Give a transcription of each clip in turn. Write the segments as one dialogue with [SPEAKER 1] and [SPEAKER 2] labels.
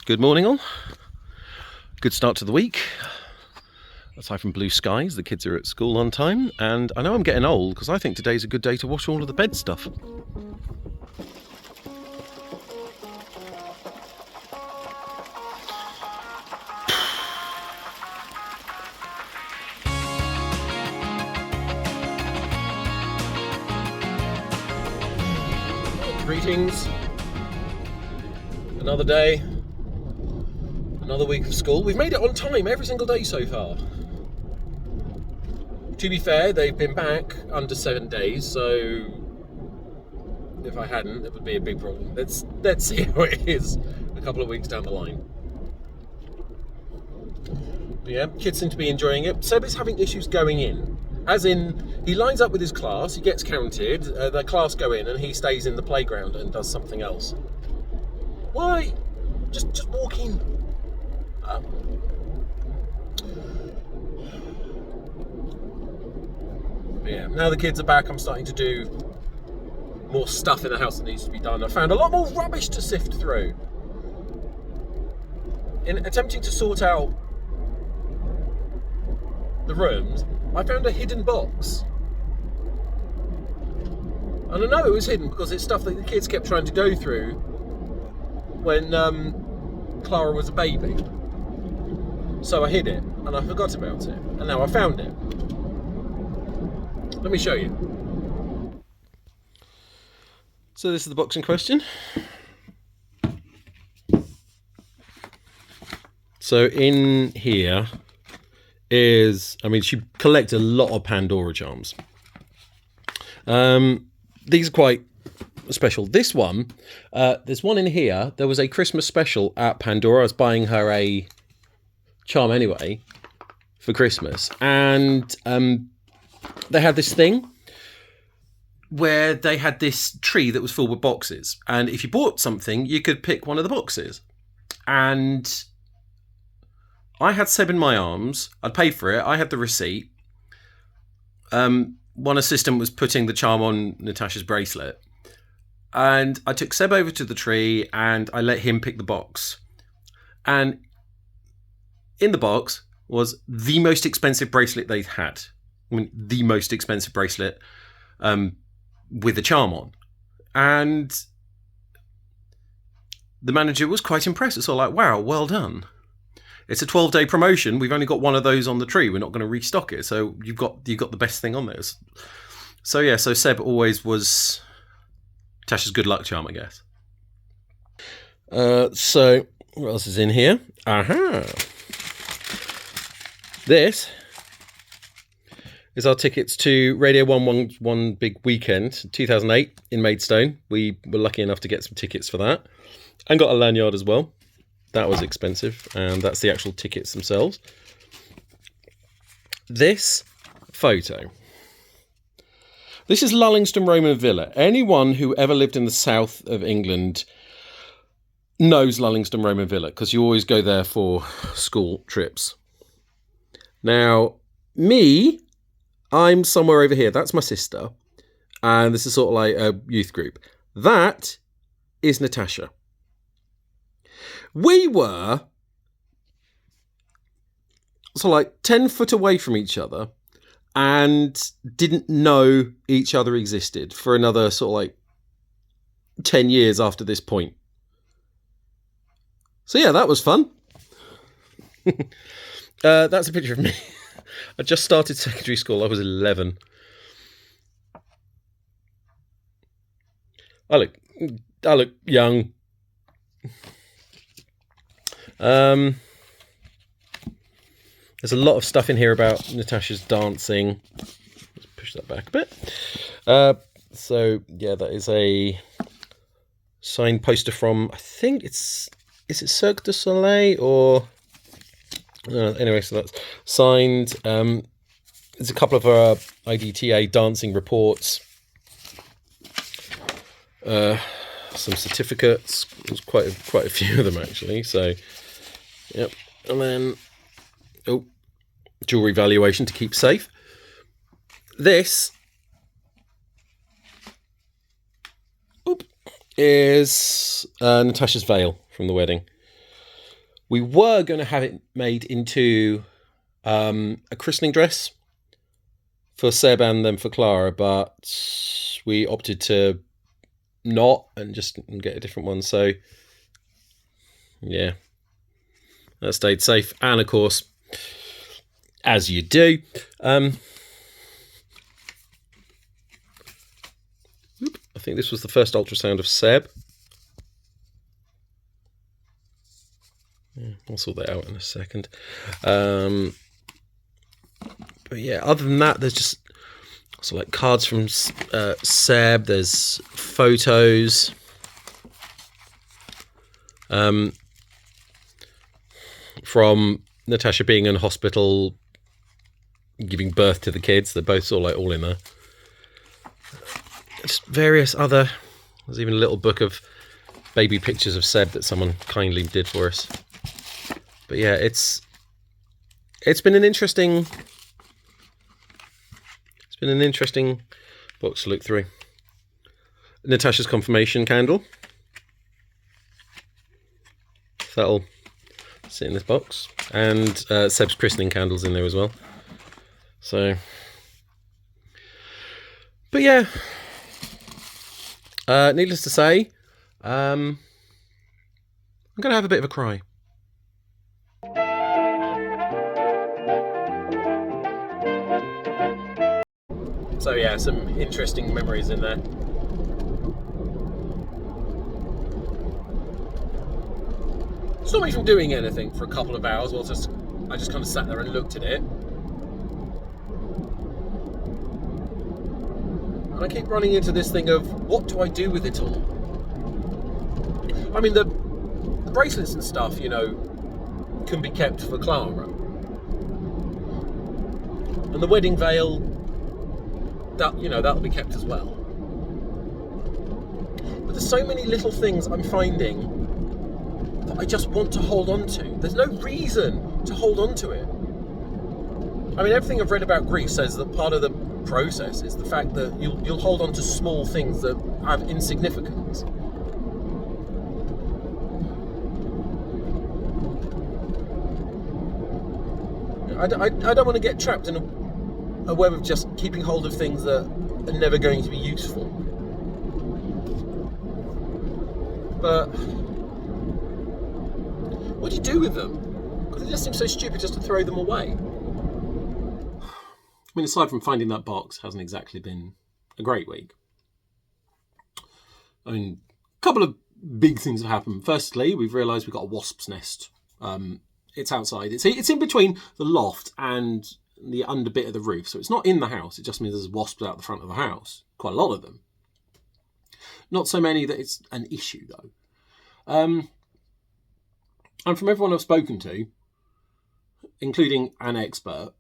[SPEAKER 1] Good morning all. Good start to the week. Aside from blue skies, the kids are at school on time, and I know I'm getting old because I think today's a good day to wash all of the bed stuff. Greetings. Another day. Another week of school. We've made it on time every single day so far. To be fair, they've been back under 7 days, so if I hadn't, it would be a big problem. Let's see how it is a couple of weeks down the line. But yeah, kids seem to be enjoying it. Seb is having issues going in. As in, he lines up with his class, he gets counted, the class go in, and he stays in the playground and does something else. Why? Just walk in. Yeah, now the kids are back, I'm starting to do more stuff in the house that needs to be done. I found a lot more rubbish to sift through. In attempting to sort out the rooms, I found a hidden box. And I know it was hidden because it's stuff that the kids kept trying to go through when Clara was a baby. So I hid it, and I forgot about it, and now I found it. Let me show you. So this is the box in question. So in here is, she collected a lot of Pandora charms. These are quite special. This one, there's one in here. There was a Christmas special at Pandora. I was buying her a charm anyway for Christmas, and they had this thing where they had this tree that was filled with boxes, and if you bought something you could pick one of the boxes. And I had Seb in my arms, I'd paid for it, I had the receipt. One assistant was putting the charm on Natasha's bracelet, and I took Seb over to the tree and I let him pick the box. And in the box was the most expensive bracelet they'd had. The most expensive bracelet with a charm on. And the manager was quite impressed. It's all like, wow, well done. It's a 12-day promotion. We've only got one of those on the tree. We're not going to restock it. So you've got the best thing on there. So yeah, so Seb always was Tasha's good luck charm, I guess. So what else is in here? Aha! This is our tickets to Radio 1 One Big Weekend 2008 in Maidstone. We were lucky enough to get some tickets for that, and got a lanyard as well. That was expensive, and that's the actual tickets themselves. This photo. This is Lullingston Roman Villa. Anyone who ever lived in the south of England knows Lullingston Roman Villa, because you always go there for school trips. Now, I'm somewhere over here. That's my sister. And this is sort of like a youth group. That is Natasha. We were so like 10 foot away from each other and didn't know each other existed for another sort of like 10 years after this point. So yeah, that was fun. That's a picture of me. I just started secondary school. I was 11. I look young. There's a lot of stuff in here about Natasha's dancing. Let's push that back a bit. So yeah, that is a signed poster from, I think is it Cirque du Soleil or... anyway, so that's signed. There's a couple of IDTA dancing reports. Some certificates. There's quite a few of them actually. So, yep. And then, jewellery valuation to keep safe. This is Natasha's veil from the wedding. We were going to have it made into a christening dress for Seb and then for Clara, but we opted to not and just get a different one. So yeah, that stayed safe. And of course, as you do, I think this was the first ultrasound of Seb. I'll sort that out in a second. But yeah, other than that, there's just also like cards from Seb. There's photos. From Natasha being in hospital, giving birth to the kids. They're both sort of like all in there. Just various other. There's even a little book of baby pictures of Seb that someone kindly did for us. But yeah, it's been an interesting box to look through. Natasha's confirmation candle. That'll sit in this box, and Seb's christening candles in there as well. So, but yeah, needless to say, I'm gonna have a bit of a cry. So yeah, some interesting memories in there. Stopped me from doing anything for a couple of hours. I just kind of sat there and looked at it. And I keep running into this thing of, what do I do with it all? I mean, the bracelets and stuff, you know, can be kept for Clara. And the wedding veil, that, you know, that'll be kept as well. But there's so many little things I'm finding that I just want to hold on to. There's no reason to hold on to it. I mean, everything I've read about grief says that part of the process is the fact that you'll hold on to small things that have insignificance. I don't want to get trapped in a web of just keeping hold of things that are never going to be useful. But what do you do with them? Because it just seems so stupid just to throw them away. I mean, aside from finding that box, hasn't exactly been a great week. I mean, a couple of big things have happened. Firstly, we've realised we've got a wasp's nest. It's outside. It's in between the loft and the under bit of the roof. So it's not in the house. It just means there's wasps out the front of the house. Quite a lot of them. Not so many that it's an issue, though. And from everyone I've spoken to, including an expert,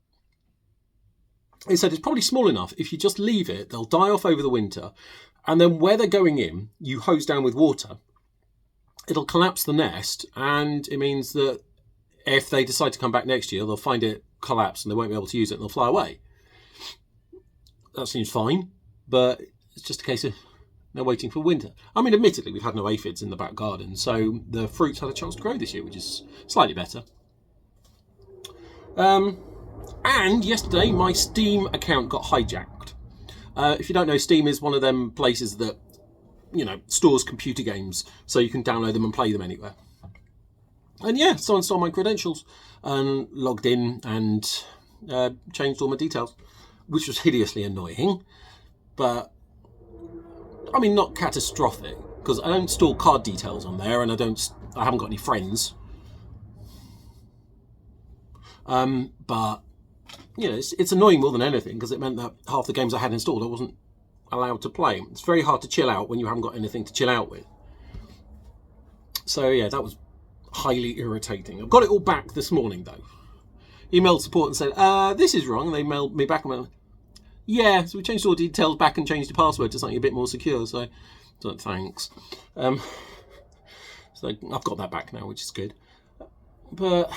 [SPEAKER 1] they said it's probably small enough. If you just leave it, they'll die off over the winter. And then where they're going in, you hose down with water. It'll collapse the nest. And it means that if they decide to come back next year, they'll find it collapsed and they won't be able to use it and they'll fly away. That seems fine. But it's just a case of they're waiting for winter. I mean, admittedly, we've had no aphids in the back garden. So the fruits had a chance to grow this year, which is slightly better. And yesterday, my Steam account got hijacked. If you don't know, Steam is one of them places that, you know, stores computer games so you can download them and play them anywhere. And yeah, someone stole my credentials and logged in and changed all my details, which was hideously annoying. But, I mean, not catastrophic, because I don't store card details on there and I haven't got any friends. But, you know, it's annoying more than anything because it meant that half the games I had installed I wasn't allowed to play. It's very hard to chill out when you haven't got anything to chill out with. So, yeah, that was highly irritating. I've got it all back this morning, though. Emailed support and said, this is wrong. And they mailed me back and went, yeah, so we changed all the details back and changed the password to something a bit more secure. So thanks. So I've got that back now, which is good. But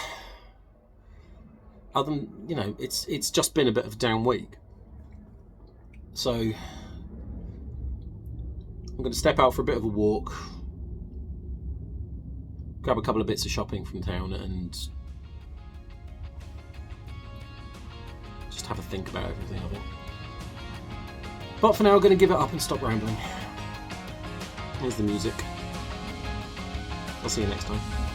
[SPEAKER 1] other than, you know, it's just been a bit of a down week. So I'm going to step out for a bit of a walk. grab a couple of bits of shopping from town and just have a think about everything, I think. But for now, I'm going to give it up and stop rambling. Here's the music. I'll see you next time.